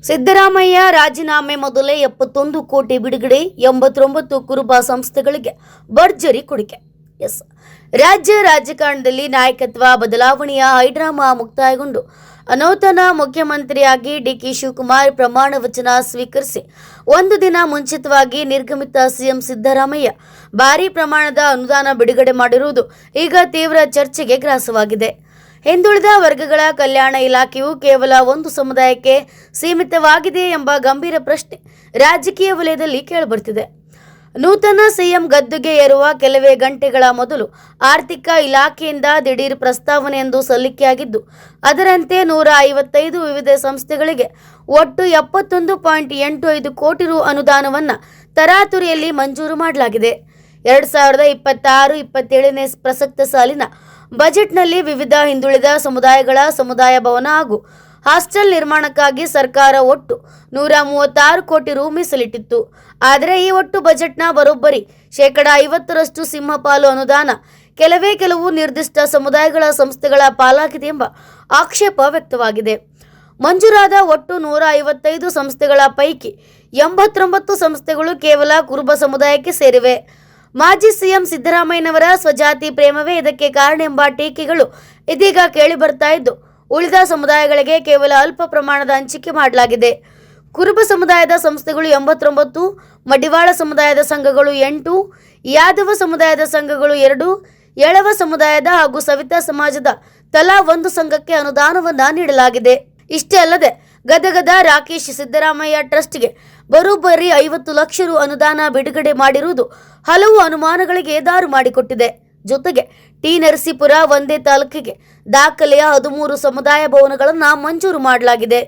ಸಿದ್ದರಾಮಯ್ಯ ರಾಜೀನಾಮೆ ಮೊದಲೇ 71 ಕೋಟಿ ಬಿಡುಗಡೆ, 89 ಕುರುಬ ಸಂಸ್ಥೆಗಳಿಗೆ ಭರ್ಜರಿ ಕೊಡುಗೆ. ರಾಜ್ಯ ರಾಜಕಾರಣದಲ್ಲಿ ನಾಯಕತ್ವ ಬದಲಾವಣೆಯ ಹೈಡ್ರಾಮಾ ಮುಕ್ತಾಯಗೊಂಡು ನೂತನ ಮುಖ್ಯಮಂತ್ರಿಯಾಗಿ ಡಿಕೆ ಶಿವಕುಮಾರ್ ಪ್ರಮಾಣ ವಚನ ಸ್ವೀಕರಿಸಿ ಒಂದು ದಿನ ಮುಂಚಿತವಾಗಿ ನಿರ್ಗಮಿತ ಸಿಎಂ ಸಿದ್ದರಾಮಯ್ಯ ಭಾರೀ ಪ್ರಮಾಣದ ಅನುದಾನ ಬಿಡುಗಡೆ ಮಾಡಿರುವುದು ಈಗ ತೀವ್ರ ಚರ್ಚೆಗೆ ಗ್ರಾಸವಾಗಿದೆ. ಹಿಂದುಳಿದ ವರ್ಗಗಳ ಕಲ್ಯಾಣ ಇಲಾಖೆಯು ಕೇವಲ ಒಂದು ಸಮುದಾಯಕ್ಕೆ ಸೀಮಿತವಾಗಿದೆ ಎಂಬ ಗಂಭೀರ ಪ್ರಶ್ನೆ ರಾಜಕೀಯ ವಲಯದಲ್ಲಿ ಕೇಳಿಬರುತ್ತಿದೆ. ನೂತನ ಸಿಎಂ ಗದ್ದುಗೆ ಏರುವ ಕೆಲವೇ ಗಂಟೆಗಳ ಮೊದಲು ಆರ್ಥಿಕ ಇಲಾಖೆಯಿಂದ ದಿಢೀರ್ ಪ್ರಸ್ತಾವನೆಯೊಂದು ಸಲ್ಲಿಕೆಯಾಗಿದ್ದು, ಅದರಂತೆ 155 ವಿವಿಧ ಸಂಸ್ಥೆಗಳಿಗೆ ಒಟ್ಟು 71.85 ಕೋಟಿ ರು ಅನುದಾನವನ್ನು ತರಾತುರಿಯಲ್ಲಿ ಮಂಜೂರು ಮಾಡಲಾಗಿದೆ. 2026-27ನೇ ಪ್ರಸಕ್ತ ಸಾಲಿನ ಬಜೆಟ್ನಲ್ಲಿ ವಿವಿಧ ಹಿಂದುಳಿದ ಸಮುದಾಯಗಳ ಸಮುದಾಯ ಭವನ ಹಾಗೂ ಹಾಸ್ಟೆಲ್ ನಿರ್ಮಾಣಕ್ಕಾಗಿ ಸರ್ಕಾರ ಒಟ್ಟು 136 ಕೋಟಿ ರು ಮೀಸಲಿಟ್ಟಿತ್ತು. ಆದರೆ ಈ ಒಟ್ಟು ಬಜೆಟ್ನ ಬರೋಬ್ಬರಿ 50% ಸಿಂಹಪಾಲು ಅನುದಾನ ಕೆಲವು ನಿರ್ದಿಷ್ಟ ಸಮುದಾಯಗಳ ಸಂಸ್ಥೆಗಳ ಪಾಲಾಗಿದೆ ಎಂಬ ಆಕ್ಷೇಪ ವ್ಯಕ್ತವಾಗಿದೆ. ಮಂಜೂರಾದ ಒಟ್ಟು 155 ಸಂಸ್ಥೆಗಳ ಪೈಕಿ 89 ಸಂಸ್ಥೆಗಳು ಕೇವಲ ಕುರುಬ ಸಮುದಾಯಕ್ಕೆ ಸೇರಿವೆ. ಮಾಜಿ ಸಿಎಂ ಸಿದ್ದರಾಮಯ್ಯನವರ ಸ್ವಜಾತಿ ಪ್ರೇಮವೇ ಇದಕ್ಕೆ ಕಾರಣ ಎಂಬ ಟೀಕೆಗಳು ಇದೀಗ ಕೇಳಿ ಬರ್ತಾ ಇದ್ದು, ಉಳಿದ ಸಮುದಾಯಗಳಿಗೆ ಕೇವಲ ಅಲ್ಪ ಪ್ರಮಾಣದ ಹಂಚಿಕೆ ಮಾಡಲಾಗಿದೆ. ಕುರುಬ ಸಮುದಾಯದ ಸಂಸ್ಥೆಗಳು 89, ಮಡಿವಾಳ ಸಮುದಾಯದ ಸಂಘಗಳು 8, ಯಾದವ ಸಮುದಾಯದ ಸಂಘಗಳು 2, ಯಳವ ಸಮುದಾಯದ ಹಾಗೂ ಸವಿತಾ ಸಮಾಜದ ತಲಾ 1 ಸಂಘಕ್ಕೆ ಅನುದಾನವನ್ನು ನೀಡಲಾಗಿದೆ. ಇಷ್ಟೇ ಅಲ್ಲದೆ ಗದಗದ ರಾಕೇಶ್ ಸಿದ್ದರಾಮಯ್ಯ ಟ್ರಸ್ಟ್ಗೆ ಬರೋಬ್ಬರಿ 50 ಲಕ್ಷ ರು ಅನುದಾನ ಬಿಡುಗಡೆ ಮಾಡಿರುವುದು ಹಲವು ಅನುಮಾನಗಳಿಗೆ ದಾರಿ ಮಾಡಿಕೊಟ್ಟಿದೆ. ಜೊತೆಗೆ ಟಿ ನರಸೀಪುರ ಒಂದೇ ತಾಲೂಕಿಗೆ ದಾಖಲೆಯ 13 ಸಮುದಾಯ ಭವನಗಳನ್ನು ಮಂಜೂರು ಮಾಡಲಾಗಿದೆ.